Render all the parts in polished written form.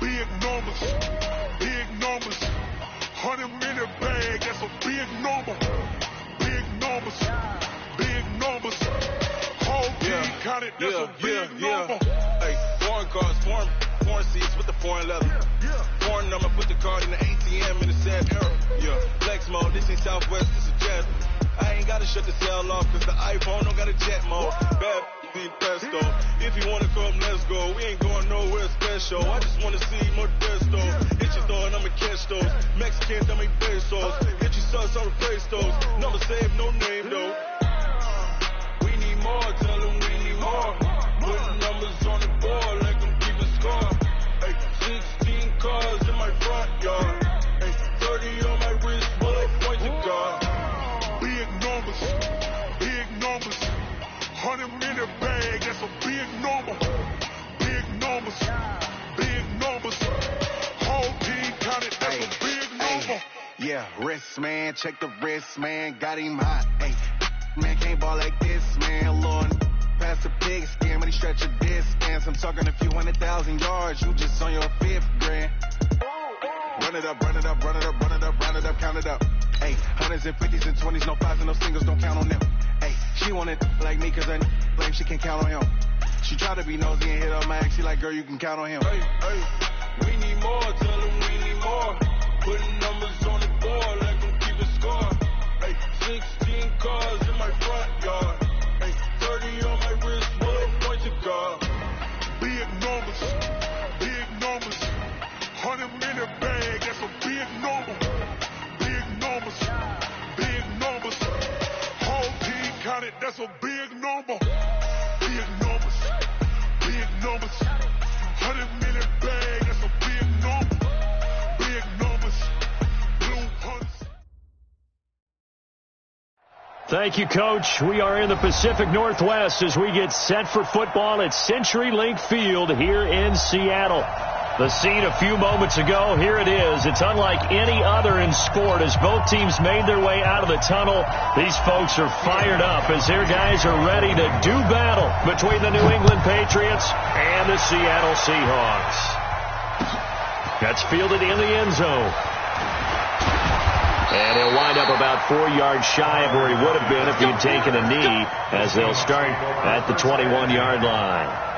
Big numbers, big numbers. 100-minute bag, that's a big number. Big numbers, big numbers. Whole team counted, that's a big number. Hey, foreign cars, foreign seats with the foreign leather. Foreign number, put the card in the ATM in the sad era. Yeah, flex mode, this ain't Southwest, this is Jazz. I ain't gotta shut the cell off, cause the iPhone don't got a jet mode. Bad be pesto. If you wanna come, let's go. We ain't going nowhere special. I just wanna see more desto. Hit your door and I'ma catch those. Mexicans, I make pesos. Hit your sons on the pesos. Number save, no name though. We need more, tell them we need more. Putting numbers on the board like I'm keeping score. Hey, 16 cars in my front yard. Hey, 30 on my wrist, bullet point to God. Big numbers, big numbers. 100-minute bag, that's a big number. Big numbers, big numbers. Whole team counted, that's a big number. Yeah, wrist man, check the wrist man, got him hot. Hey, man can't ball like this, man. Lord, pass the pig skin when he stretch a distance. I'm talking a few 100,000 yards, you just on your 5th grand. Run it up, run it up, run it up, run it up, run it up, count it up. Hey, 100s and 50s and 20s, no 5s and no singles, don't count on them. Hey, she wanted like me cause I blame she can count on him. She tried to be nosy and hit up my ex, she like, girl, you can count on him. Hey, we need more, tell them we need more. Putting numbers on the board like I'm keeping score. Hey, 16 cars in my front yard. Hey, 30 on my wrist, bullet point to God. Big numbers, big numbers. 100-minute bag, that's a big number. Big numbers, big numbers. Whole team counted, that's a big number. Big numbers, big numbers. 100-minute bag, that's a big number. Big numbers, blue hunts. Thank you, Coach. We are in the Pacific Northwest as we get set for football at CenturyLink Field here in Seattle. The scene a few moments ago, here it is. It's unlike any other in sport as both teams made their way out of the tunnel. These folks are fired up as their guys are ready to do battle between the New England Patriots and the Seattle Seahawks. That's fielded in the end zone. And he'll wind up about 4 yards shy of where he would have been if he had taken a knee, as they'll start at the 21-yard line.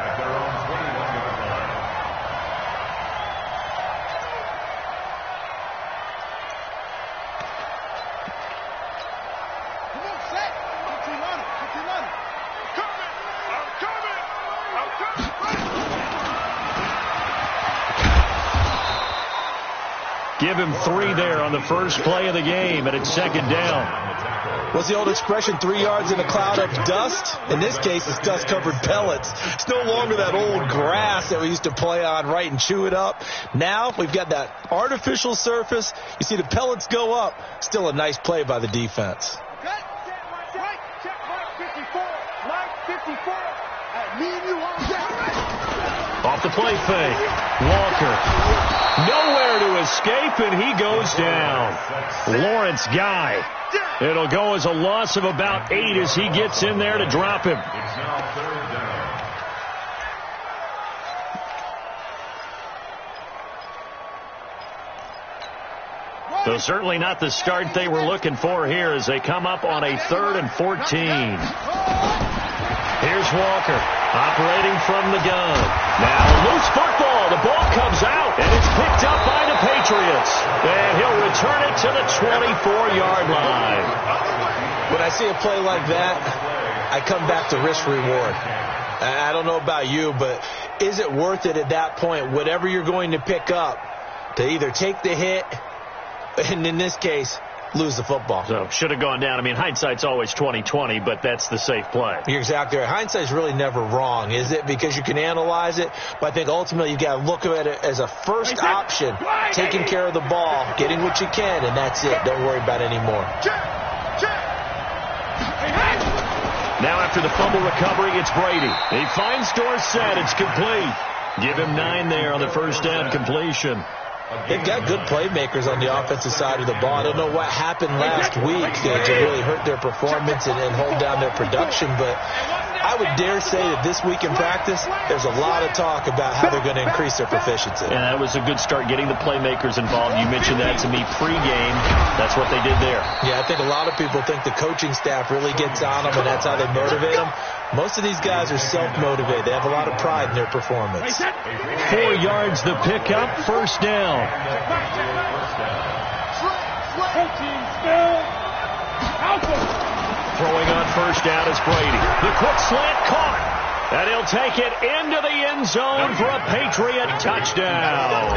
Give him 3 there on the first play of the game, and it's second down. What's the old expression, 3 yards in a cloud of dust? In this case, it's dust-covered pellets. It's no longer that old grass that we used to play on, right, and chew it up. Now we've got that artificial surface. You see the pellets go up. Still a nice play by the defense. Off the play fake, Walker. Nowhere to escape, and he goes down. Lawrence Guy. It'll go as a loss of about 8 as he gets in there to drop him. So certainly not the start they were looking for here as they come up on a 3rd and 14. Here's Walker operating from the gun. Now loose football. The ball comes out, and it's picked up by the Patriots. And he'll return it to the 24-yard line. When I see a play like that, I come back to risk-reward. I don't know about you, but is it worth it at that point, whatever you're going to pick up, to either take the hit, and in this case, lose the football? So should have gone down. I mean, hindsight's always 20/20, but that's the safe play. You're exactly right. Hindsight's really never wrong, is it? Because you can analyze it, but I think ultimately you got to look at it as a first option, taking care of the ball, getting what you can, and that's it. Don't worry about it anymore. Now after the fumble recovery, it's Brady. He finds Dorsett. It's complete. Give him 9 there on the first down completion. They've got good playmakers on the offensive side of the ball. I don't know what happened last week to really hurt their performance and hold down their production, but I would dare say that this week in practice, there's a lot of talk about how they're going to increase their proficiency. And that was a good start, getting the playmakers involved. You mentioned that to me pregame. That's what they did there. Yeah, I think a lot of people think the coaching staff really gets on them, and that's how they motivate them. Most of these guys are self-motivated. They have a lot of pride in their performance. 4 yards the pickup, first down. Throwing on first down is Brady. The quick slant caught. And he'll take it into the end zone for a Patriot touchdown.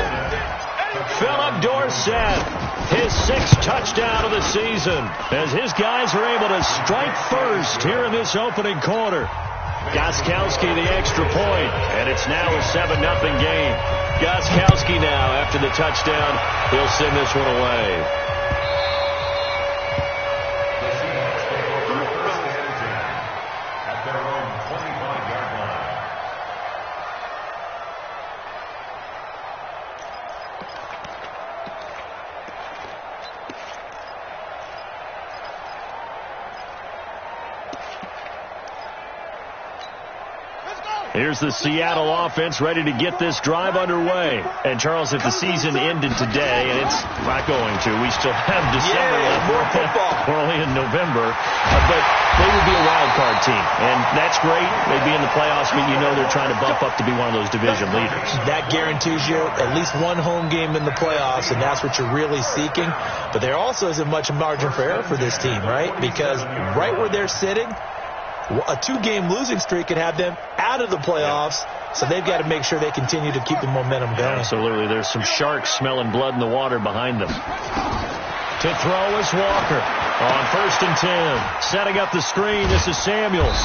Philip Dorsett, his 6th touchdown of the season, as his guys are able to strike first here in this opening quarter. Gostkowski the extra point, and it's now a 7-0 game. Gostkowski now, after the touchdown, he'll send this one away. Here's the Seattle offense ready to get this drive underway. And, Charles, if the season ended today, and it's not going to, we still have December left. More football. We're only in November. But they would be a wild card team. And that's great. They'd be in the playoffs, but you know they're trying to bump up to be one of those division leaders. That guarantees you at least one home game in the playoffs, and that's what you're really seeking. But there also isn't much margin for error for this team, right? Because right where they're sitting, a 2-game losing streak could have them out of the playoffs, so they've got to make sure they continue to keep the momentum going. Absolutely. There's some sharks smelling blood in the water behind them. To throw is Walker on 1st and 10. Setting up the screen, this is Samuels.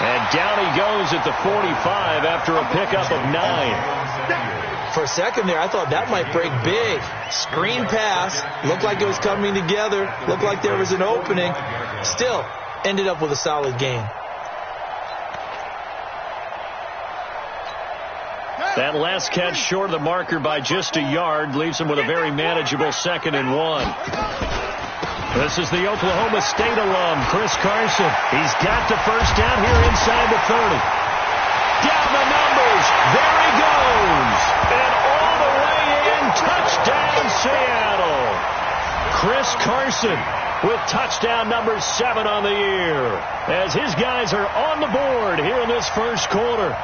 And down he goes at the 45 after a pickup of 9. For a second there, I thought that might break big. Screen pass. Looked like it was coming together. Looked like there was an opening. Still, ended up with a solid game. That last catch short of the marker by just a yard leaves him with a very manageable 2nd and 1. This is the Oklahoma State alum, Chris Carson. He's got the first down here inside the 30. Down the numbers. There he goes. And all the way in. Touchdown, Seattle. Chris Carson with touchdown number 7 on the year, as his guys are on the board here in this first quarter.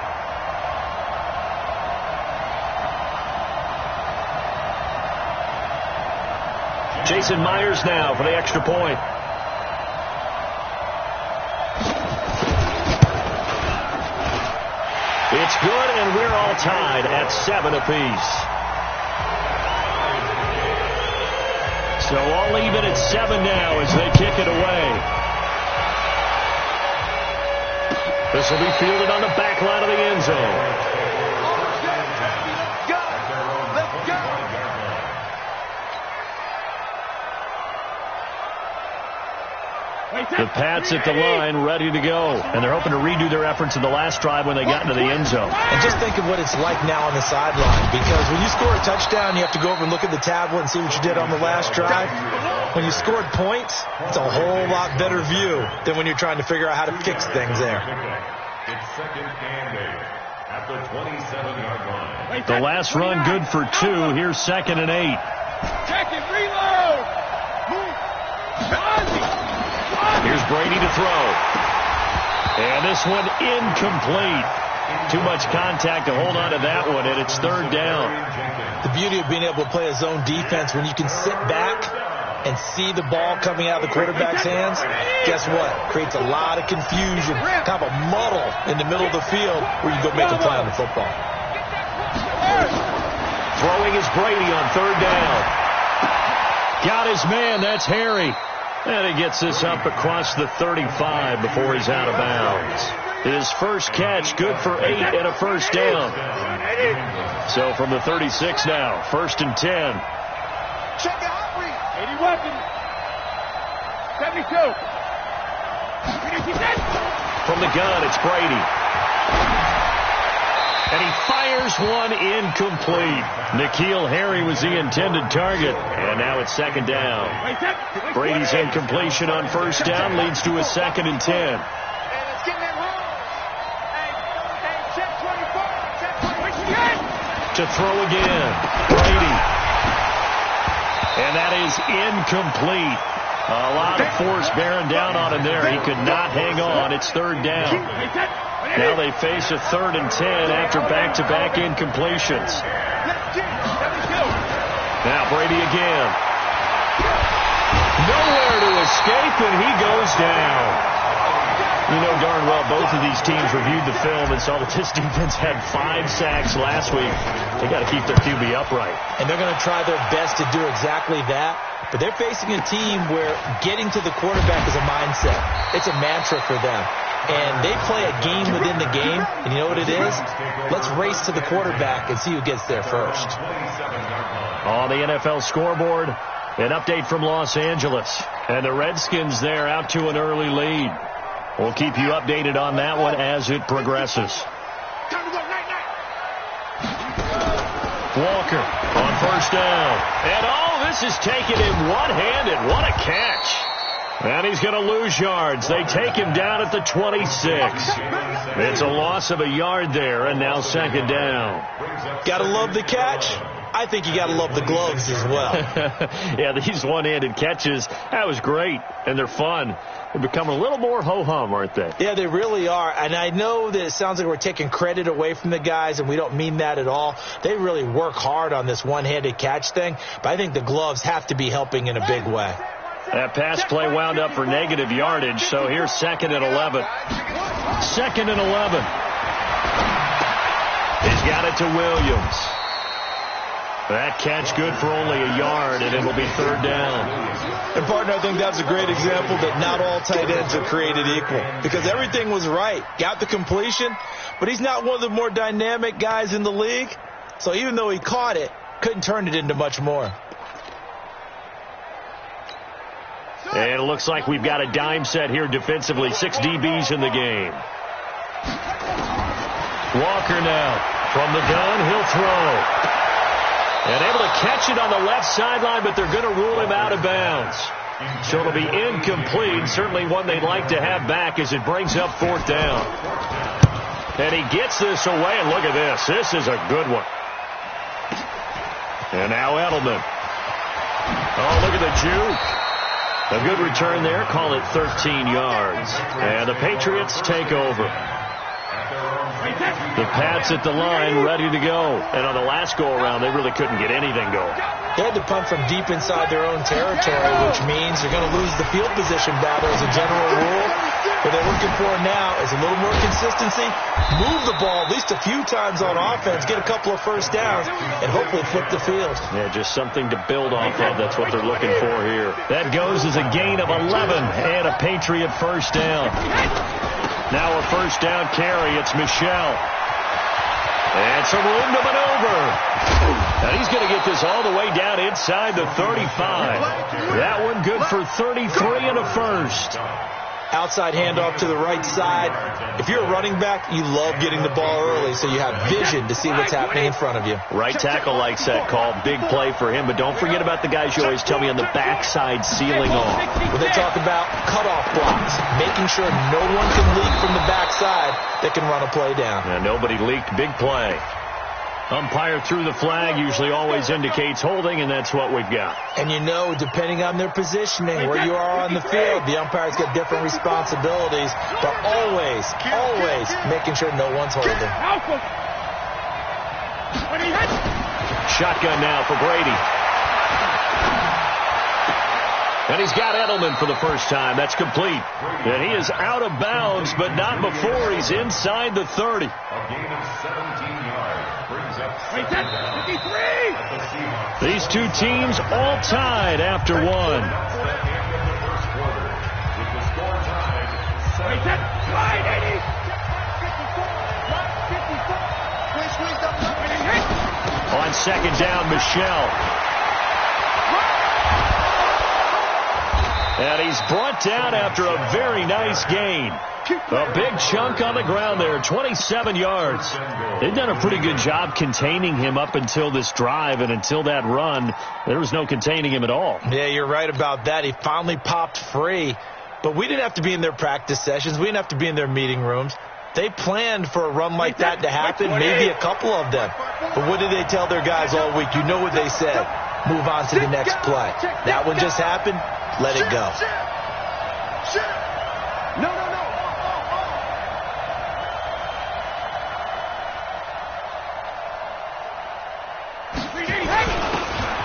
Jason Myers now for the extra point. It's good, and we're all tied at 7 apiece. So all even at 7 now as they kick it away. This will be fielded on the back line of the end zone. The Pats at the line, ready to go. And they're hoping to redo their efforts in the last drive when they got into the end zone. And just think of what it's like now on the sideline, because when you score a touchdown, you have to go over and look at the tablet and see what you did on the last drive. When you scored points, it's a whole lot better view than when you're trying to figure out how to fix things there. It's 2nd and 8 at the 27-yard line. The last run good for 2. Here's 2nd and 8. Check it, reload. Here's Brady to throw. And this one incomplete. Too much contact to hold on to that one, and it's 3rd down. The beauty of being able to play a zone defense, when you can sit back and see the ball coming out of the quarterback's hands, guess what? Creates a lot of confusion, kind of a muddle in the middle of the field where you go make a play on the football. Throwing is Brady on 3rd down. Got his man, that's Harry. And he gets this up across the 35 before he's out of bounds. His first catch, good for 8 and a first down. So from the 36 now, 1st and 10. Check the hot read. 80 weapon. 72. From the gun, it's Brady. And he fires one incomplete. N'Keal Harry was the intended target. And now it's 2nd down. Brady's incompletion on 1st down leads to a 2nd and 10. To throw again. Brady. And that is incomplete. A lot of force bearing down on him there. He could not hang on. It's third down. Now they face a 3rd and 10 after back-to-back incompletions. Now Brady again. Nowhere to escape, and he goes down. You know darn well both of these teams reviewed the film and saw that this defense had 5 sacks last week. They got to keep their QB upright. And they're going to try their best to do exactly that. But they're facing a team where getting to the quarterback is a mindset. It's a mantra for them. And they play a game within the game. And you know what it is? Let's race to the quarterback and see who gets there first. On the NFL scoreboard, an update from Los Angeles. And the Redskins there out to an early lead. We'll keep you updated on that one as it progresses. Walker on first down. And this is taken in one-handed. What a catch. And he's going to lose yards. They take him down at the 26. It's a loss of a yard there, and now 2nd down. Got to love the catch. I think you got to love the gloves as well. Yeah, these one-handed catches, that was great, and they're fun. They're becoming a little more ho-hum, aren't they? Yeah, they really are. And I know that it sounds like we're taking credit away from the guys, and we don't mean that at all. They really work hard on this one-handed catch thing, but I think the gloves have to be helping in a big way. That pass play wound up for negative yardage, so here's 2nd and 11. 2nd and 11. He's got it to Williams. That catch good for only a yard, and it will be 3rd down. And, partner, I think that's a great example that not all tight ends are created equal. Because everything was right. Got the completion, but he's not one of the more dynamic guys in the league. So even though he caught it, couldn't turn it into much more. And it looks like we've got a dime set here defensively. 6 DBs in the game. Walker now from the gun. He'll throw. And able to catch it on the left sideline, but they're going to rule him out of bounds. So it'll be incomplete. Certainly one they'd like to have back as it brings up 4th down. And he gets this away, and look at this. This is a good one. And now Edelman. Oh, look at the juke. A good return there. Call it 13 yards. And the Patriots take over. The Pats at the line, ready to go. And on the last go-around, they really couldn't get anything going. They had to punt from deep inside their own territory, which means they're going to lose the field position battle as a general rule. What they're looking for now is a little more consistency, move the ball at least a few times on offense, get a couple of first downs, and hopefully flip the field. Yeah, just something to build off of. That's what they're looking for here. That goes as a gain of 11 and a Patriot first down. Now a first down carry. It's Michel. And some room to maneuver. And he's going to get this all the way down inside the 35. That one good for 33 and a first. Outside handoff to the right side. If you're a running back, you love getting the ball early so you have vision to see what's happening in front of you. Right tackle likes that call. Big play for him. But don't forget about the guys you always tell me on the backside sealing off. When they talk about cutoff blocks, making sure no one can leak from the backside that can run a play down. And nobody leaked. Big play. Umpire threw the flag, usually always indicates holding, and that's what we've got. And you know, depending on their positioning, where you are on the field, the umpires get different responsibilities, but always making sure no one's holding. Shotgun now for Brady. And he's got Edelman for the first time. That's complete. And he is out of bounds, but not before he's inside the 30. A gain of 17 yards brings up 53. These two teams all tied after one. On second down, Michel. And he's brought down after a very nice gain. A big chunk on the ground there, 27 yards. They've done a pretty good job containing him up until this drive, and until that run, there was no containing him at all. Yeah, you're right about that. He finally popped free. But we didn't have to be in their practice sessions. We didn't have to be in their meeting rooms. They planned for a run like that to happen, maybe a couple of them. But what did they tell their guys all week? You know what they said. Move on to the next play. That one just happened. Let it go. No.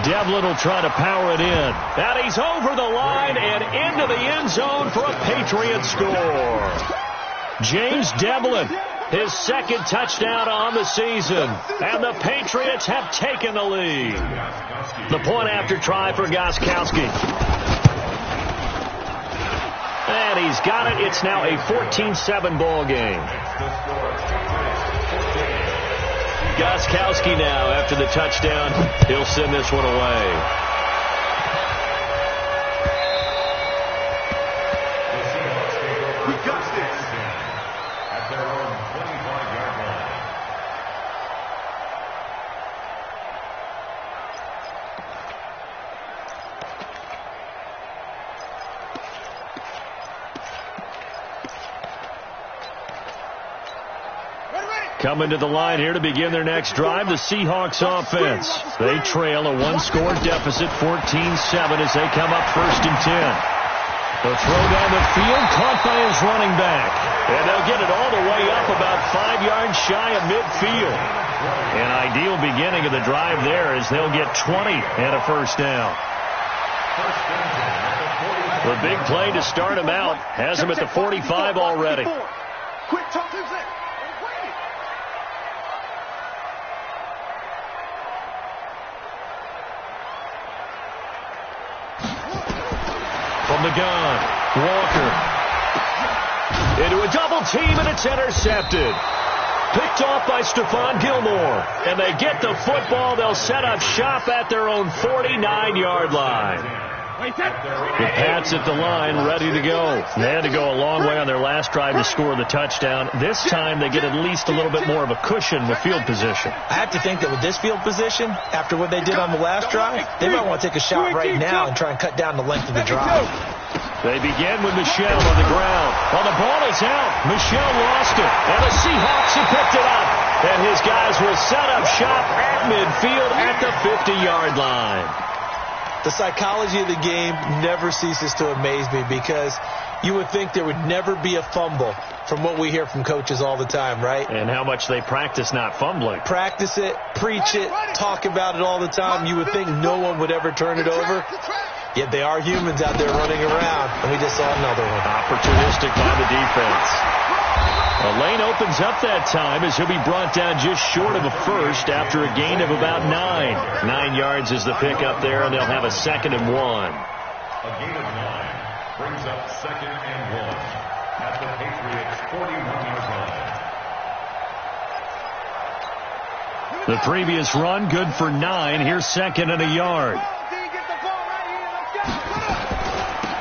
Devlin will try to power it in. And he's over the line and into the end zone for a Patriot score. James Devlin, his second touchdown on the season. And the Patriots have taken the lead. The point after try for Gostkowski. And he's got it. It's now a 14-7 ball game. Gostkowski now, after the touchdown, he'll send this one away. We got this. At their own 25-yard line. Coming to the line here to begin their next drive, the Seahawks offense. They trail a one-score deficit, 14-7, as they come up 1st and 10. The throw down the field, caught by his running back. And they'll get it all the way up about 5 yards shy of midfield. An ideal beginning of the drive there as they'll get 20 and a first down. The big play to start him out has him at the 45 already. Quick, talk to him. From the gun, Walker. Into a double team, and it's intercepted. Picked off by Stephon Gilmore. And they get the football. They'll set up shop at their own 49-yard line. The Pats at the line, ready to go. They had to go a long way on their last drive to score the touchdown. This time they get at least a little bit more of a cushion with field position. I have to think that with this field position, after what they did on the last drive, they might want to take a shot right now and try and cut down the length of the drive. They begin with Michel on the ground. Well, the ball is out. Michel lost it. And the Seahawks have picked it up. And his guys will set up shop at midfield at the 50-yard line. The psychology of the game never ceases to amaze me because you would think there would never be a fumble from what we hear from coaches all the time, right? And how much they practice not fumbling. Practice it, preach it, talk about it all the time. You would think no one would ever turn it over. Yet they are humans out there running around, and we just saw another one. Opportunistic by the defense. A lane opens up that time as he'll be brought down just short of a first after a gain of about 9. 9 yards is the pickup there, and they'll have a 2nd and 1. A gain of 9 brings up 2nd and 1 at the Patriots' 41-yard line. The previous run, good for 9. Here's 2nd and a yard.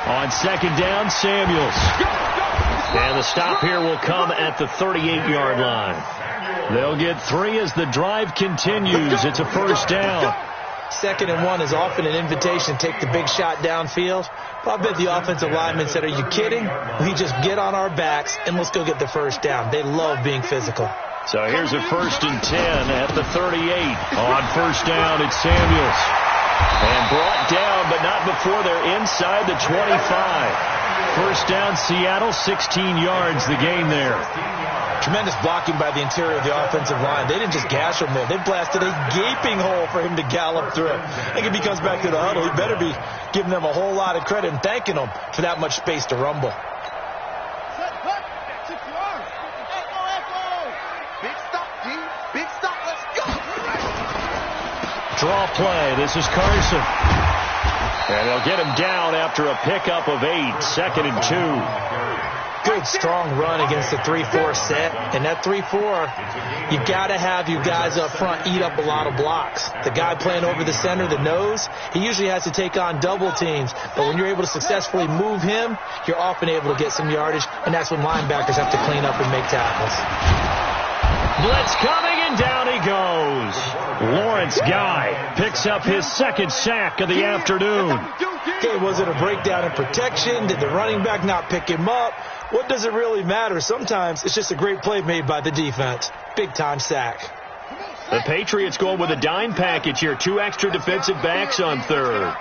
On 2nd down, Samuels. And the stop here will come at the 38-yard line. They'll get 3 as the drive continues. It's a first down. 2nd and 1 is often an invitation to take the big shot downfield. But I bet the offensive lineman said, are you kidding? We just get on our backs and let's go get the first down. They love being physical. So here's a 1st and 10 at the 38. On first down, it's Samuels. And brought down, but not before they're inside the 25. First down, Seattle, 16 yards, the gain there. Tremendous blocking by the interior of the offensive line. They didn't just gash him there. They blasted a gaping hole for him to gallop through. I think if he comes back to the huddle, he better be giving them a whole lot of credit and thanking them for that much space to rumble. Draw play. This is Carson. And they'll get him down after a pickup of 8. 2nd and 2. Good, strong run against the 3-4 set. And that 3-4, you got to have your guys up front eat up a lot of blocks. The guy playing over the center, the nose, he usually has to take on double teams. But when you're able to successfully move him, you're often able to get some yardage. And that's when linebackers have to clean up and make tackles. Blitz coming, and down he he goes. Lawrence Guy picks up his second sack of the afternoon. Okay, was it a breakdown in protection? Did the running back not pick him up? What does it really matter? Sometimes it's just a great play made by the defense. Big-time sack. The Patriots going with a dime package here. 2 extra defensive backs on third.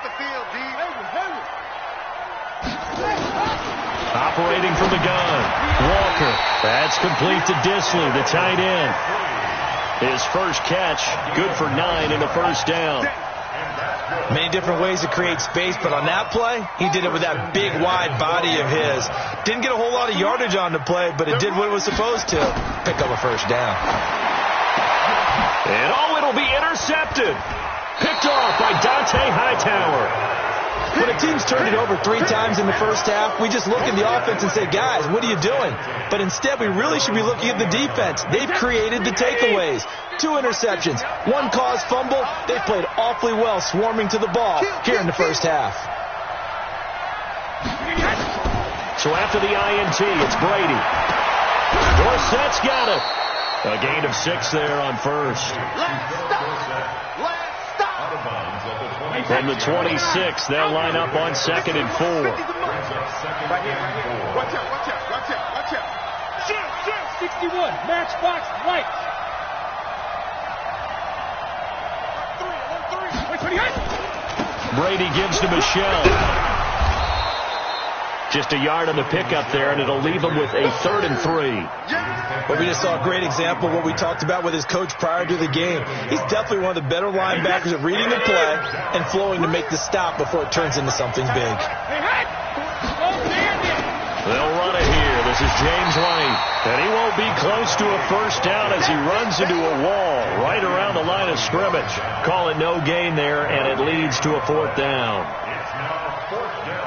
Operating from the gun. Walker. That's complete to Disley, the tight end. His first catch, good for 9 and a first down. Many different ways to create space, but on that play, he did it with that big, wide body of his. Didn't get a whole lot of yardage on the play, but it did what it was supposed to. Pick up a first down. And it'll be intercepted. Picked off by Dante Hightower. When a team's turned it over 3 times in the first half, we just look at the offense and say, guys, what are you doing? But instead, we really should be looking at the defense. They've created the takeaways. 2 interceptions, 1 caused fumble. They played awfully well swarming to the ball here in the first half. So after the INT, it's Brady. Dorsett's got it. A gain of 6 there on first. From the 26, they'll line up on 2nd and 4. Watch out. Shift. 61, matchbox right. 1-3. Brady gives to Michelle. Just a yard on the pickup there, and it'll leave him with a 3rd and 3. But we just saw a great example of what we talked about with his coach prior to the game. He's definitely one of the better linebackers at reading the play and flowing to make the stop before it turns into something big. They'll run it here. This is James White. And he won't be close to a first down as he runs into a wall right around the line of scrimmage. Call it no gain there, and it leads to a 4th down. It's now 4th down.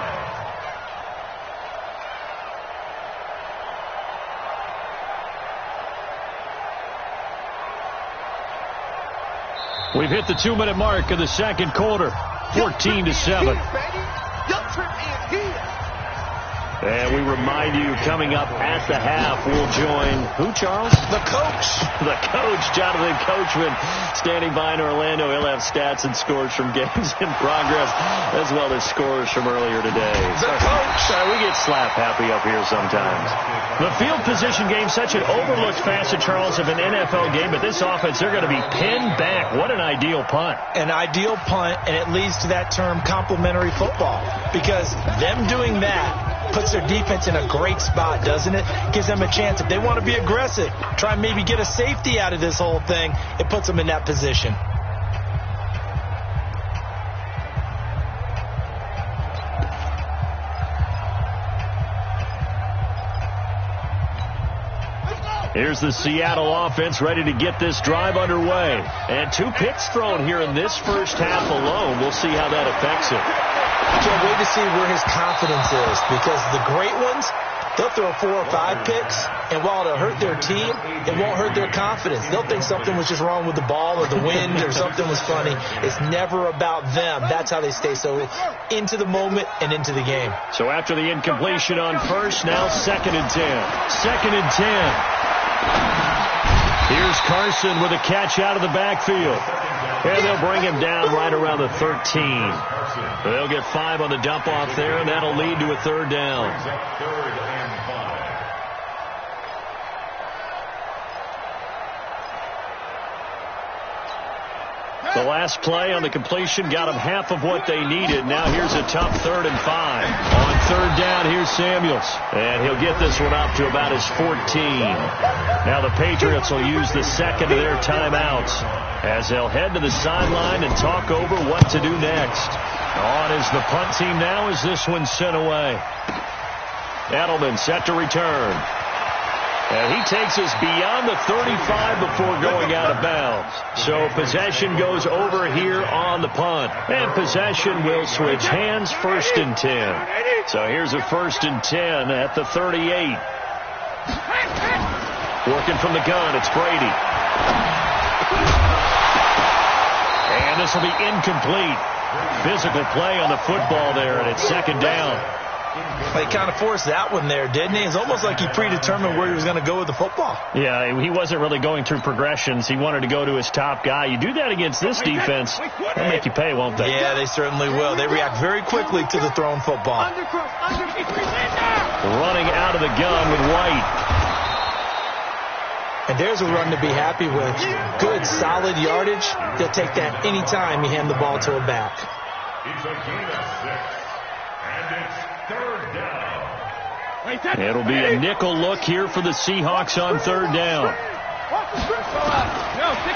We've hit the 2-minute mark of the second quarter. 14-7. And we remind you, coming up at the half, we'll join who, Charles? The coach. The coach, Jonathan Coachman, standing by in Orlando. He'll have stats and scores from games in progress, as well as scores from earlier today. The coach. We get slap happy up here sometimes. The field position game, such an overlooked facet, Charles, of an NFL game, but this offense, they're going to be pinned back. What an ideal punt. An ideal punt, and it leads to that term complementary football, because them doing that puts their defense in a great spot, doesn't it? Gives them a chance. If they want to be aggressive, try and maybe get a safety out of this whole thing, it puts them in that position. Here's the Seattle offense ready to get this drive underway. And 2 picks thrown here in this first half alone. We'll see how that affects it. Can't wait to see where his confidence is, because the great ones, they'll throw 4 or 5 picks, and while it'll hurt their team, it won't hurt their confidence. They'll think something was just wrong with the ball or the wind or something was funny. It's never about them. That's how they stay so into the moment and into the game. So after the incompletion on first, now 2nd and 10. 2nd and 10. Here's Carson with a catch out of the backfield. And they'll bring him down right around the 13. They'll get 5 on the dump off there, and that'll lead to a 3rd down. 3rd and 5. The last play on the completion got them half of what they needed. Now here's a tough 3rd and 5. On 3rd down, here's Samuels. And he'll get this one up to about his 14. Now the Patriots will use the second of their timeouts as they'll head to the sideline and talk over what to do next. On is the punt team now as this one's sent away. Edelman set to return. And he takes us beyond the 35 before going out of bounds. So possession goes over here on the punt. And possession will switch hands, 1st and 10. So here's a 1st and 10 at the 38. Working from the gun, it's Brady. And this will be incomplete. Physical play on the football there, and it's 2nd down. He kind of forced that one there, didn't he? It's almost like he predetermined where he was going to go with the football. Yeah, he wasn't really going through progressions. He wanted to go to his top guy. You do that against this defense, they'll make you pay, won't they? Yeah, they certainly will. They react very quickly to the thrown football. Running out of the gun with White. And there's a run to be happy with. Good, solid yardage. They'll take that any time you hand the ball to a back. It's a gain of 6, and it's 3rd down. It'll be a nickel look here for the Seahawks on 3rd down.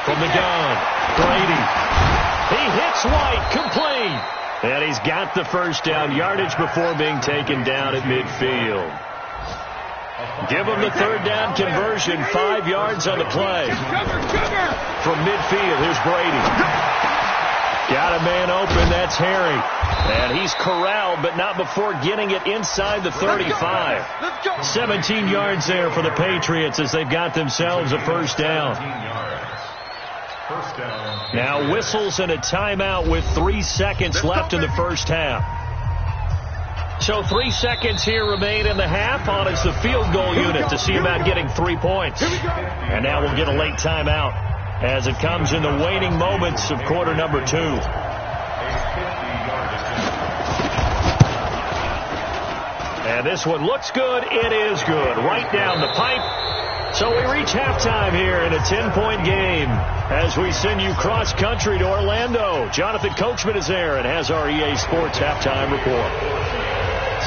From the gun, Brady. He hits White, complete. And he's got the first down yardage before being taken down at midfield. Give him the 3rd down conversion, 5 yards on the play. From midfield, here's Brady. Got a man open, that's Harry. And he's corralled, but not before getting it inside the 35. 17 yards there for the Patriots as they've got themselves a first down. Now whistles and a timeout with 3 seconds left in the first half. So 3 seconds here remain in the half. On is the field goal unit to see about getting 3 points. And now we'll get a late timeout as it comes in the waning moments of quarter number 2. And this one looks good. It is good. Right down the pipe. So we reach halftime here in a 10-point game as we send you cross-country to Orlando. Jonathan Coachman is there and has our EA Sports halftime report.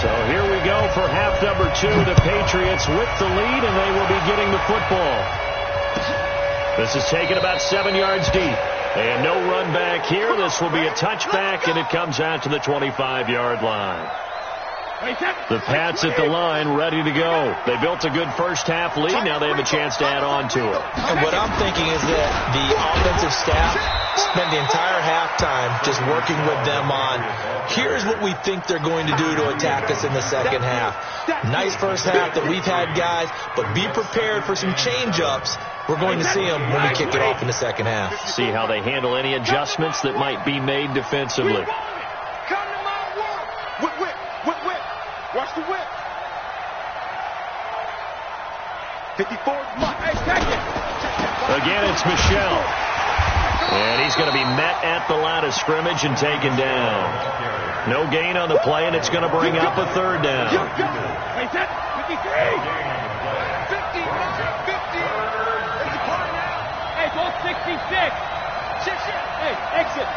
So here we go for half number 2. The Patriots with the lead, and they will be getting the football. This is taken about 7 yards deep. And no run back here. This will be a touchback, and it comes out to the 25-yard line. The Pats at the line, ready to go. They built a good first-half lead. Now they have a chance to add on to it. And what I'm thinking is that the offensive staff spent the entire halftime just working with them on, here's what we think they're going to do to attack us in the second half. Nice first half that we've had, guys, but be prepared for some change-ups. We're going to see them when we kick it off in the second half. See how they handle any adjustments that might be made defensively. Watch the whip. 54. Hey, take it. Again, it's Michel. And he's going to be met at the line of scrimmage and taken down. No gain on the play, and it's going to bring up a 3rd down. Hey, set. 53. 59, 50. It's a part now. Hey, go 66. Hey, exit.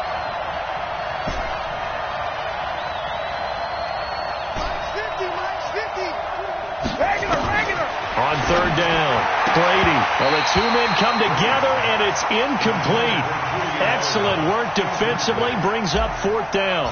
On 3rd down, Brady. Well, the 2 men come together, and it's incomplete. Excellent work defensively, brings up 4th down.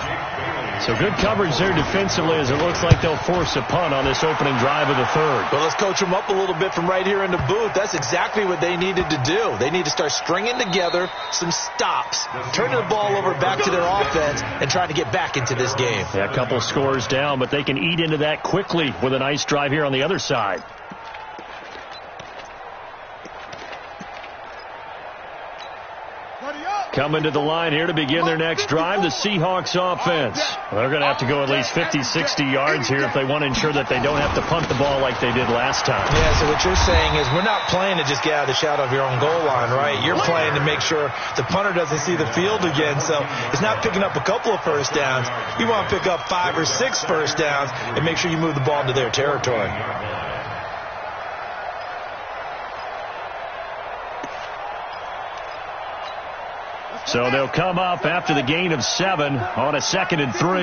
So good coverage there defensively as it looks like they'll force a punt on this opening drive of the 3rd. Well, let's coach them up a little bit from right here in the booth. That's exactly what they needed to do. They need to start stringing together some stops, turning the ball over back to their offense, and trying to get back into this game. Yeah, a couple scores down, but they can eat into that quickly with a nice drive here on the other side. Coming to the line here to begin their next drive, the Seahawks offense. Well, they're going to have to go at least 50, 60 yards here if they want to ensure that they don't have to punt the ball like they did last time. Yeah, so what you're saying is we're not playing to just get out of the shadow of your own goal line, right? You're playing to make sure the punter doesn't see the field again. So it's not picking up a couple of first downs. You want to pick up 5 or 6 first downs and make sure you move the ball into their territory. So they'll come up after the gain of 7 on a 2nd and 3.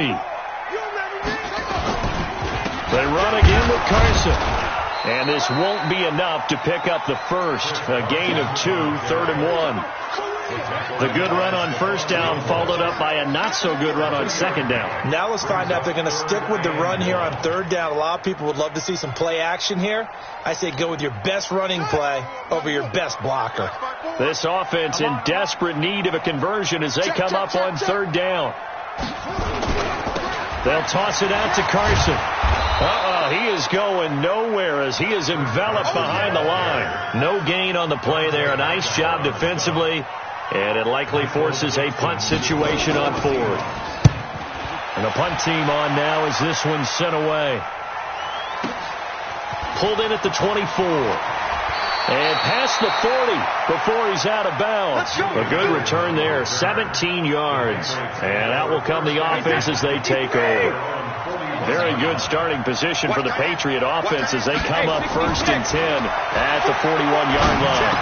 They run again with Carson. And this won't be enough to pick up the first. A gain of 2, 3rd and 1. The good run on first down followed up by a not-so-good run on second down. Now let's find out if they're going to stick with the run here on 3rd down. A lot of people would love to see some play action here. I say go with your best running play over your best blocker. This offense in desperate need of a conversion as they come up on 3rd down. They'll toss it out to Carson. He is going nowhere as he is enveloped behind the line. No gain on the play there. A nice job defensively. And it likely forces a punt situation on 4th. And the punt team on now as this one's sent away. Pulled in at the 24. And past the 40 before he's out of bounds. A good return there, 17 yards. And out will come the offense as they take over. Very good starting position for the Patriot offense as they come up 1st and 10 at the 41-yard line.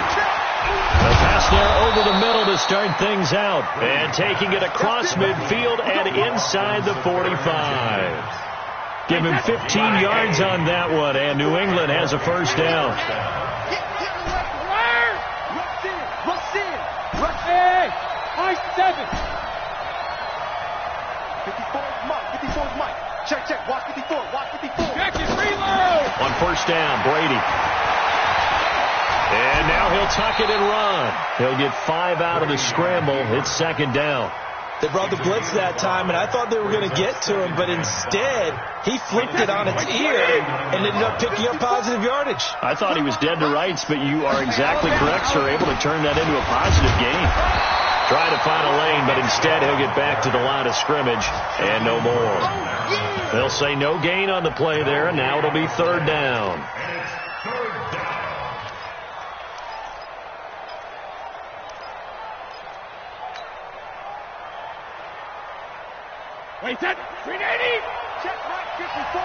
The pass there over the middle to start things out. And taking it across midfield and inside the 45. Give him 15 yards on that one, and New England has a first down. Hey, I 7. 54's Mike. Check. Watch 54. Check it, reload. On first down, Brady. And now he'll tuck it and run. He'll get 5 out of the scramble. It's 2nd down. They brought the blitz that time, and I thought they were going to get to him, but instead, he flipped it on its ear and ended up picking up positive yardage. I thought he was dead to rights, but you are exactly correct, sir. Able to turn that into a positive gain. Try to find a lane, but instead he'll get back to the line of scrimmage and no more. They'll say no gain on the play there, and now it'll be 3rd down. Wait, set. 380. Check right 54.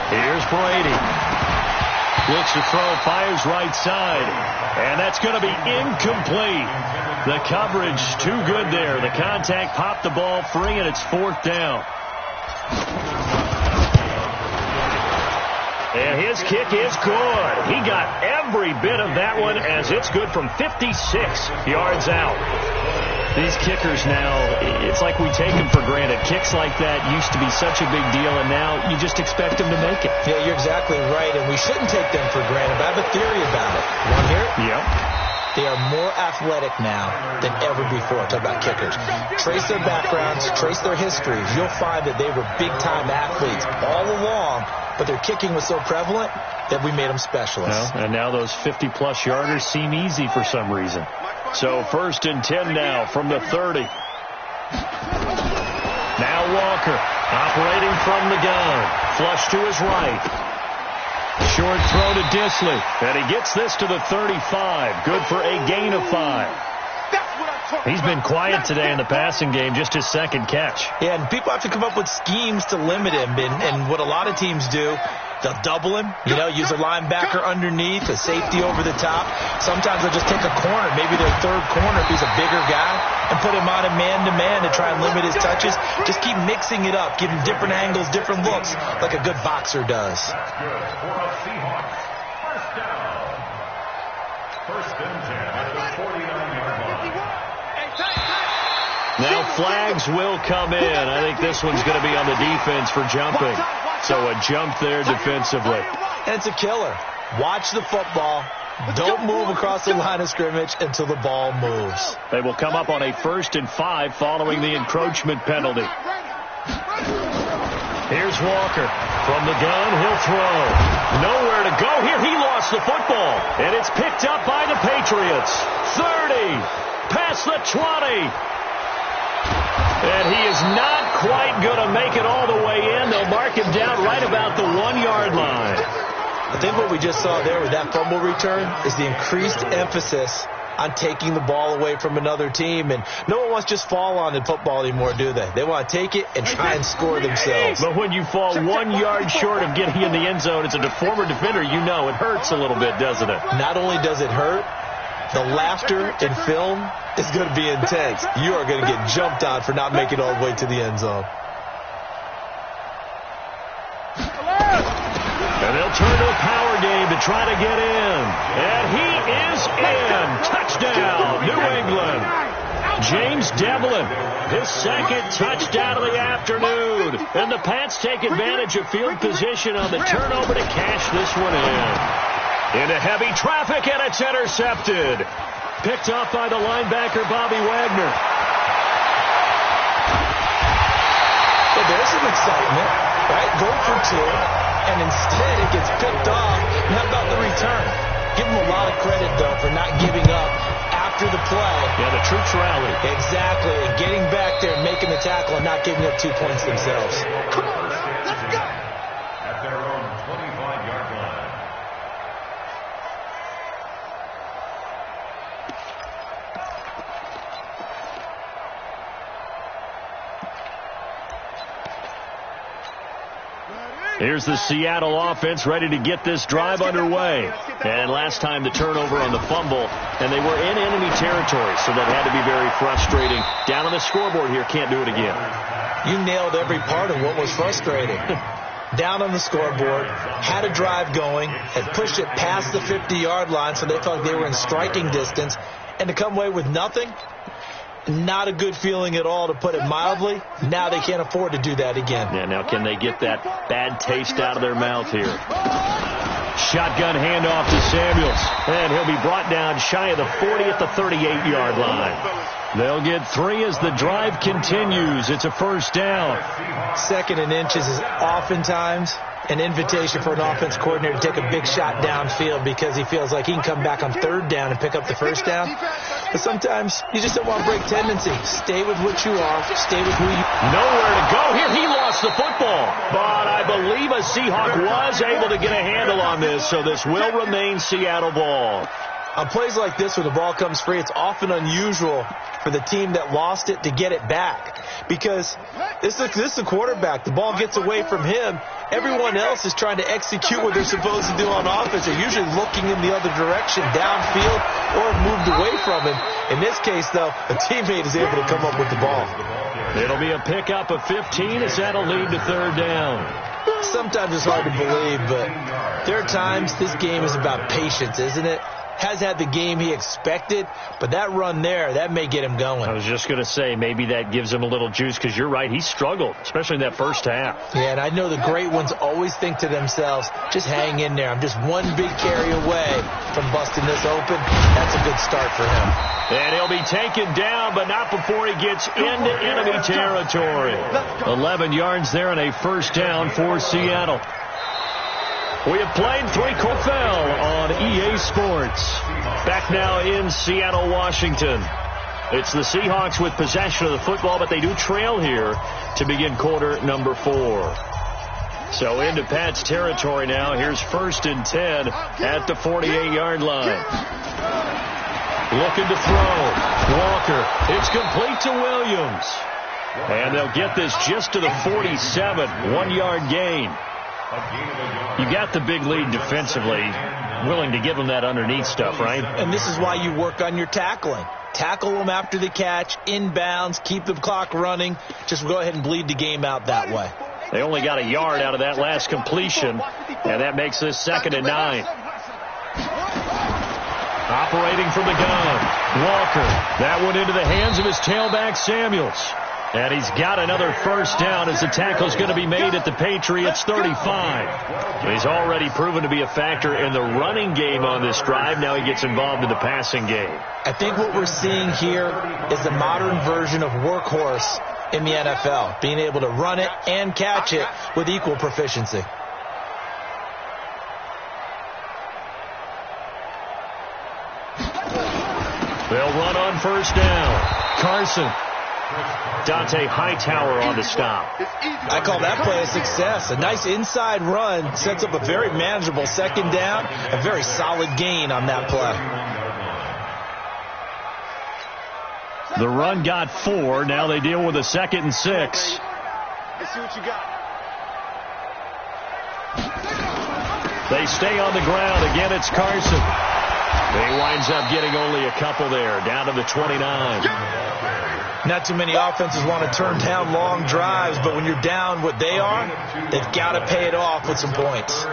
Here's Brady. Looks to throw, fires right side. And that's going to be incomplete. The coverage too good there. The contact popped the ball free, and it's 4th down. And his kick is good. He got every bit of that one as it's good from 56 yards out. These kickers now, it's like we take them for granted. Kicks like that used to be such a big deal, and now you just expect them to make it. Yeah, you're exactly right, and we shouldn't take them for granted. But I have a theory about it. You want to hear it? Yep. They are more athletic now than ever before. Talk about kickers. Trace their backgrounds, trace their histories. You'll find that they were big-time athletes all along, but their kicking was so prevalent that we made them specialists. Well, and now those 50-plus yarders seem easy for some reason. So 1st and 10 now from the 30. Now Walker operating from the gun. Flush to his right. Short throw to Disley. And he gets this to the 35. Good for a gain of 5. He's been quiet today in the passing game, just his 2nd catch. Yeah, and people have to come up with schemes to limit him. And what a lot of teams do, they'll double him, use a linebacker underneath, a safety over the top. Sometimes they'll just take a corner, maybe their 3rd corner if he's a bigger guy, and put him on a man-to-man to try and limit his touches. Just keep mixing it up, give him different angles, different looks, like a good boxer does. First and 10 at the 49-yard line. Now flags will come in. I think this one's going to be on the defense for jumping. So a jump there defensively. And it's a killer. Watch the football. Don't move across the line of scrimmage until the ball moves. They will come up on a 1st and 5 following the encroachment penalty. Here's Walker. From the gun, he'll throw. Nowhere to go here. He lost the football. And it's picked up by the Patriots. 30. Past the 20. And he is not quite going to make it all the way in. They'll mark him down right about the 1-yard line. I think what we just saw there with that fumble return is the increased emphasis on taking the ball away from another team. And no one wants to just fall on in football anymore, do they? They want to take it and try and score themselves. But when you fall 1 yard short of getting in the end zone as a former defender, you know it hurts a little bit, doesn't it? Not only does it hurt, the laughter in film is going to be intense. You are going to get jumped on for not making it all the way to the end zone. And they'll turn to a power game to try to get in. And he is in. Touchdown, New England. James Devlin, his 2nd touchdown of the afternoon. And the Pats take advantage of field position on the turnover to cash this one in. Into heavy traffic, and it's intercepted. Picked up by the linebacker, Bobby Wagner. Well, there's some excitement, right? Go for 2, and instead it gets picked off. And how about the return? Give him a lot of credit, though, for not giving up after the play. Yeah, the troops rally. Exactly. And getting back there and making the tackle and not giving up 2 points themselves. Come on, now, let's go. At their own 25-yard line. Here's the Seattle offense ready to get this drive underway. And last time the turnover on the fumble, and they were in enemy territory, so that had to be very frustrating. Down on the scoreboard here, can't do it again. You nailed every part of what was frustrating. Down on the scoreboard, had a drive going, had pushed it past the 50-yard line, so they felt like they were in striking distance, and to come away with nothing, not a good feeling at all, to put it mildly. Now they can't afford to do that again. Yeah, now can they get that bad taste out of their mouth here? Shotgun handoff to Samuels, and he'll be brought down shy of the 40 at the 38-yard line. They'll get 3 as the drive continues. It's a first down. 2nd and inches is oftentimes an invitation for an offense coordinator to take a big shot downfield because he feels like he can come back on 3rd down and pick up the first down. But sometimes you just don't want to break tendency. Stay with what you are. Stay with who you are. Nowhere to go here. He lost the football. But I believe a Seahawk was able to get a handle on this, so this will remain Seattle ball. On plays like this where the ball comes free, it's often unusual for the team that lost it to get it back. Because this is a quarterback. The ball gets away from him. Everyone else is trying to execute what they're supposed to do on offense. They're usually looking in the other direction, downfield, or moved away from him. In this case, though, a teammate is able to come up with the ball. It'll be a pickup of 15 as that'll lead to 3rd down. Sometimes it's hard to believe, but there are times this game is about patience, isn't it? Has had the game he expected, but that run there, that may get him going. I was just going to say, maybe that gives him a little juice, because you're right, he struggled, especially in that first half. Yeah, and I know the great ones always think to themselves, just hang in there. I'm just one big carry away from busting this open. That's a good start for him. And he'll be taken down, but not before he gets into enemy territory. 11 yards there and a first down for Seattle. We have played 3-quarter on EA Sports. Back now in Seattle, Washington. It's the Seahawks with possession of the football, but they do trail here to begin quarter number 4. So into Pat's territory now. Here's 1st and 10 at the 48-yard line. Looking to throw. Walker. It's complete to Williams. And they'll get this just to the 47. 1-yard gain. You got the big lead defensively, willing to give them that underneath stuff, right? And this is why you work on your tackling. Tackle them after the catch, inbounds, keep the clock running. Just go ahead and bleed the game out that way. They only got a yard out of that last completion, and that makes this 2nd and 9. Operating from the gun, Walker. That one into the hands of his tailback, Samuels. And he's got another first down as the tackle's going to be made at the Patriots 35. He's already proven to be a factor in the running game on this drive. Now he gets involved in the passing game. I think what we're seeing here is the modern version of workhorse in the NFL, being able to run it and catch it with equal proficiency. They'll run on first down. Carson. Dante Hightower on the stop. I call that play a success. A nice inside run sets up a very manageable 2nd down. A very solid gain on that play. The run got 4. Now they deal with a 2nd and 6. Let's see what you got. They stay on the ground. Again, it's Carson. He winds up getting only a couple there, down to the 29. Not too many offenses want to turn down long drives, but when you're down what they are, they've got to pay it off with some points.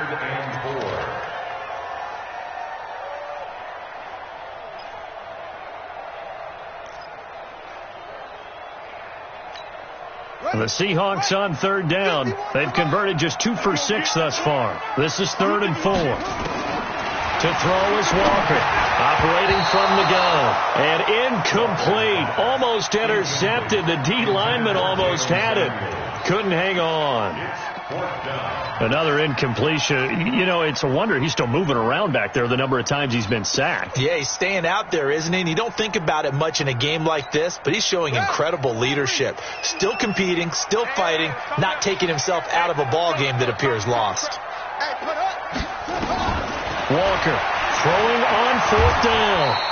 The Seahawks on 3rd down. They've converted just 2 for 6 thus far. This is 3rd and 4. To throw is Walker. Operating from the gun. And incomplete. Almost intercepted. The D lineman almost had it. Couldn't hang on. Fourth down. Another incompletion. You know, it's a wonder he's still moving around back there the number of times he's been sacked. Yeah, he's staying out there, isn't he? And you don't think about it much in a game like this, but he's showing incredible leadership. Still competing, still fighting, not taking himself out of a ball game that appears lost. Walker throwing on fourth down.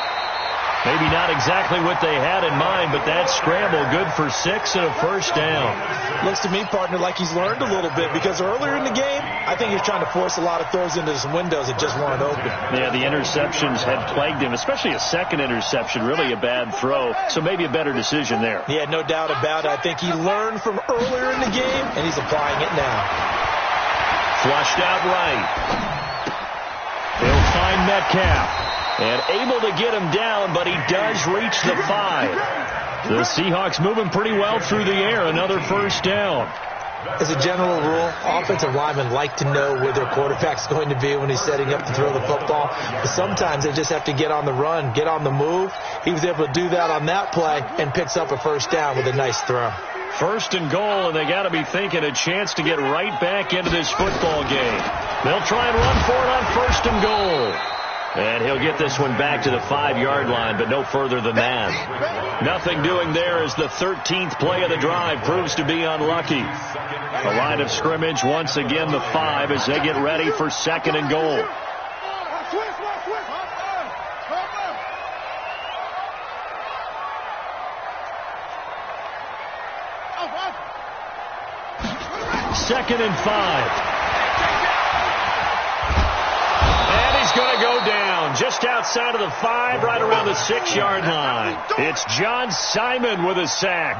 Maybe not exactly what they had in mind, but that scramble good for 6 and a first down. Looks to me, partner, like he's learned a little bit because earlier in the game, I think he was trying to force a lot of throws into some windows that just weren't open. Yeah, the interceptions had plagued him, especially a second interception, really a bad throw, so maybe a better decision there. Yeah, no doubt about it. I think he learned from earlier in the game, and he's applying it now. Flushed out right. He'll find Metcalf. And able to get him down, but he does reach the 5. The Seahawks moving pretty well through the air. Another first down. As a general rule, offensive linemen like to know where their quarterback's going to be when he's setting up to throw the football. But sometimes they just have to get on the run, get on the move. He was able to do that on that play and picks up a first down with a nice throw. First and goal, and they got to be thinking a chance to get right back into this football game. They'll try and run for it on first and goal. And he'll get this one back to the 5-yard line, but no further than that. Nothing doing there as the 13th play of the drive proves to be unlucky. The line of scrimmage, once again, the 5 as they get ready for second and goal. Second and 5. Going to go down just outside of the 5, right around the 6-yard line. It's John Simon with a sack.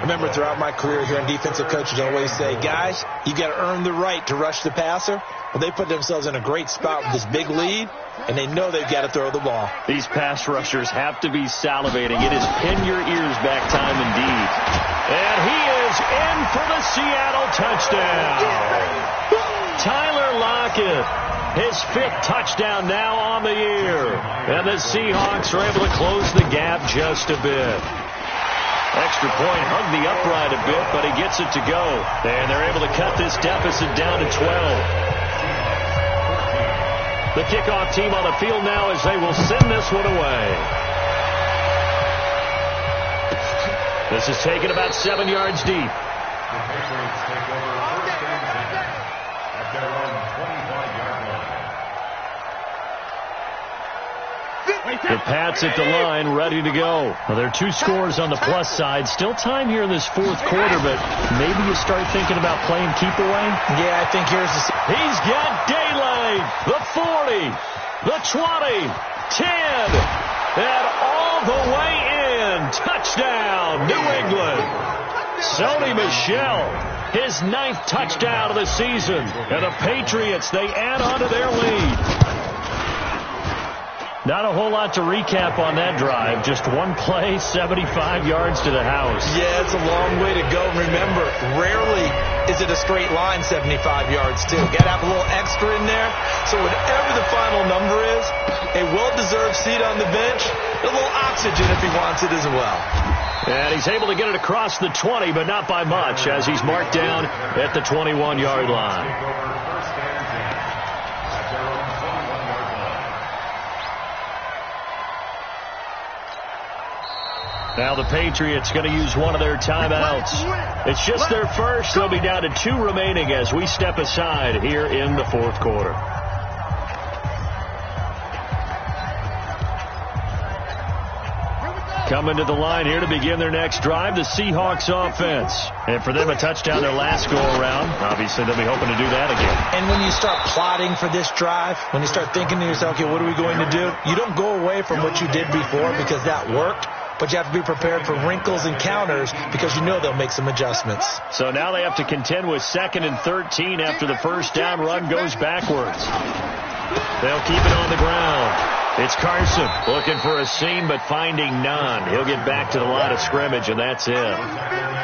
Remember, throughout my career here, defensive coaches always say, guys, you got to earn the right to rush the passer. Well, they put themselves in a great spot with this big lead, and they know they've got to throw the ball. These pass rushers have to be salivating. It is pin your ears back time indeed. And he is in for the Seattle touchdown. Tyler Lockett. His 5th touchdown now on the year. And the Seahawks are able to close the gap just a bit. Extra point hung the upright a bit, but he gets it to go. And they're able to cut this deficit down to 12. The kickoff team on the field now as they will send this one away. This is taken about 7 yards deep. The Patriots take over first and 10 at their own 25-yard line. The Pats at the line, ready to go. Well, there are 2 scores on the plus side. Still time here in this 4th quarter, but maybe you start thinking about playing keep away. Yeah, I think here's the... He's got daylight. The 40, the 20, 10, and all the way in. Touchdown, New England. Sony Michel, his 9th touchdown of the season. And the Patriots, they add on to their lead. Not a whole lot to recap on that drive. Just one play, 75 yards to the house. Yeah, it's a long way to go. Remember, rarely is it a straight line 75 yards, too. Got to have a little extra in there. So whatever the final number is, a well-deserved seat on the bench, a little oxygen if he wants it as well. And he's able to get it across the 20, but not by much, as he's marked down at the 21-yard line. Now the Patriots going to use one of their timeouts. It's just their first. They'll be down to 2 remaining as we step aside here in the 4th quarter. Coming to the line here to begin their next drive, the Seahawks offense. And for them, a touchdown their last go-around. Obviously, they'll be hoping to do that again. And when you start plotting for this drive, when you start thinking to yourself, okay, what are we going to do? You don't go away from what you did before because that worked. But you have to be prepared for wrinkles and counters because you know they'll make some adjustments. So now they have to contend with 2nd and 13 after the first down run goes backwards. They'll keep it on the ground. It's Carson looking for a seam but finding none. He'll get back to the line of scrimmage, and that's it.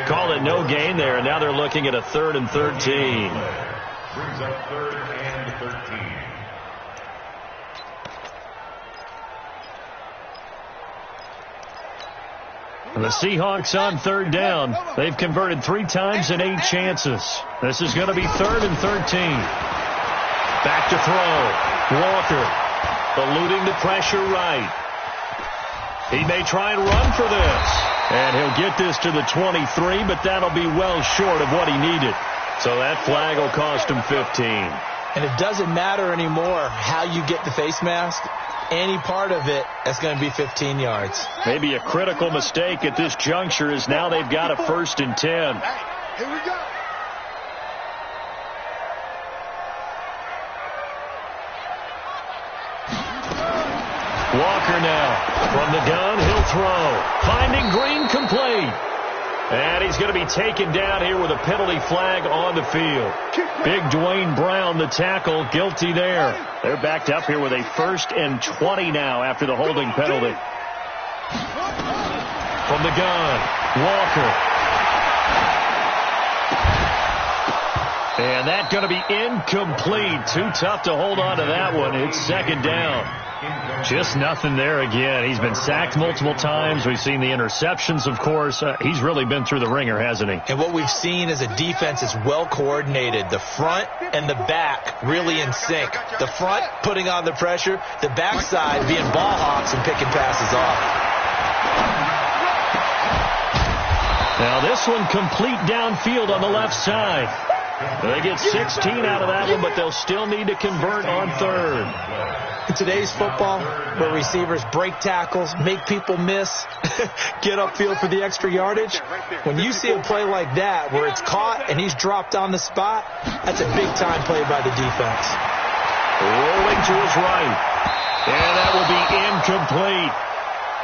Call it no gain there, and now they're looking at a 3rd and 13. Brings up 3rd and 13. And the Seahawks on third down. They've converted 3 times in 8 chances. This is going to be 3rd and 13. Back to throw. Walker eluding the pressure right. He may try and run for this. And he'll get this to the 23, but that'll be well short of what he needed. So that flag will cost him 15. And it doesn't matter anymore how you get the face mask. Any part of it, that's going to be 15 yards. Maybe a critical mistake at this juncture is now they've got a 1st and 10. Hey, here we go. Walker now from the gun. He'll throw. Finding Green complete. And he's going to be taken down here with a penalty flag on the field. Big Dwayne Brown, the tackle, guilty there. They're backed up here with a 1st and 20 now after the holding penalty. From the gun, Walker. And that's going to be incomplete. Too tough to hold on to that one. It's 2nd down. Just nothing there again. He's been sacked multiple times. We've seen the interceptions, of course. He's really been through the ringer, hasn't he? And what we've seen is a defense is well coordinated. The front and the back really in sync. The front putting on the pressure. The backside being ball hawks and picking passes off. Now this one complete downfield on the left side. They get 16 out of that one, but they'll still need to convert on 3rd. In today's football, where receivers break tackles, make people miss, get upfield for the extra yardage, when you see a play like that where it's caught and he's dropped on the spot, that's a big-time play by the defense. Rolling to his right, and that will be incomplete.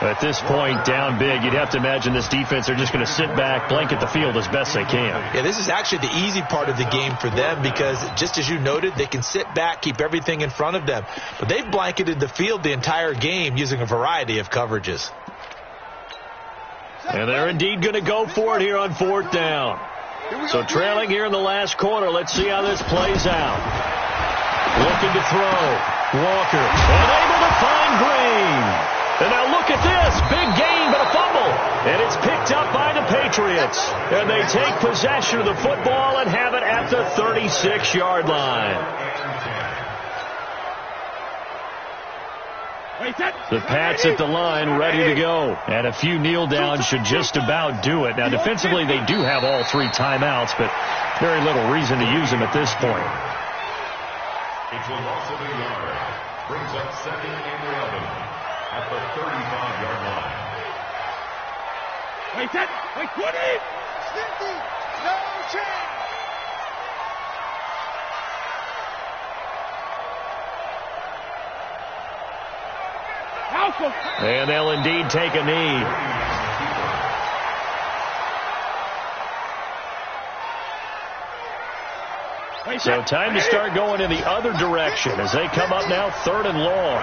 At this point, down big, you'd have to imagine this defense are just going to sit back, blanket the field as best they can. Yeah, this is actually the easy part of the game for them because, just as you noted, they can sit back, keep everything in front of them. But they've blanketed the field the entire game using a variety of coverages. And they're indeed going to go for it here on 4th down. So trailing here in the last quarter, let's see how this plays out. Looking to throw. Walker, and able to find Green. And now look at this. Big gain, but a fumble. And it's picked up by the Patriots. And they take possession of the football and have it at the 36-yard line. The Pats at the line ready to go. And a few kneel downs should just about do it. Now, defensively, they do have all 3 timeouts, but very little reason to use them at this point. It's a loss of a yard. Brings up 2nd and 11. At the 35-yard line. Wait, 20! 50! No change! And they'll indeed take a knee. So time to start going in the other direction as they come up now 3rd and long.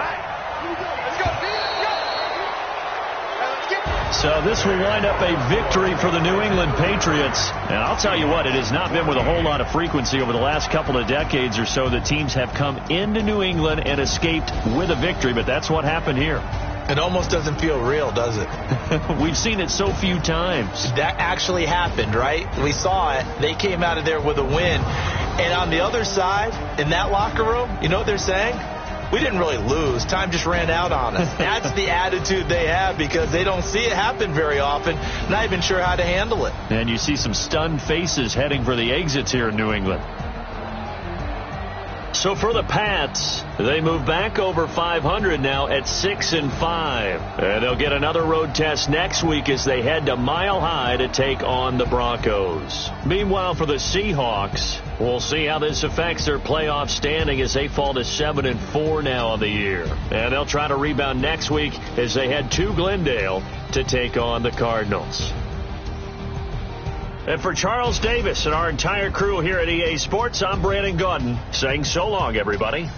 So this will wind up a victory for the New England Patriots. And I'll tell you what, it has not been with a whole lot of frequency over the last couple of decades or so that teams have come into New England and escaped with a victory. But that's what happened here. It almost doesn't feel real, does it? We've seen it so few times. That actually happened, right? We saw it. They came out of there with a win. And on the other side, in that locker room, you know what they're saying? We didn't really lose. Time just ran out on us. That's the attitude they have because they don't see it happen very often. Not even sure how to handle it. And you see some stunned faces heading for the exits here in New England. So for the Pats, they move back over 500 now at 6-5. And they'll get another road test next week as they head to Mile High to take on the Broncos. Meanwhile, for the Seahawks, we'll see how this affects their playoff standing as they fall to 7-4 now on the year. And they'll try to rebound next week as they head to Glendale to take on the Cardinals. And for Charles Davis and our entire crew here at EA Sports, I'm Brandon Gaudin saying so long, everybody.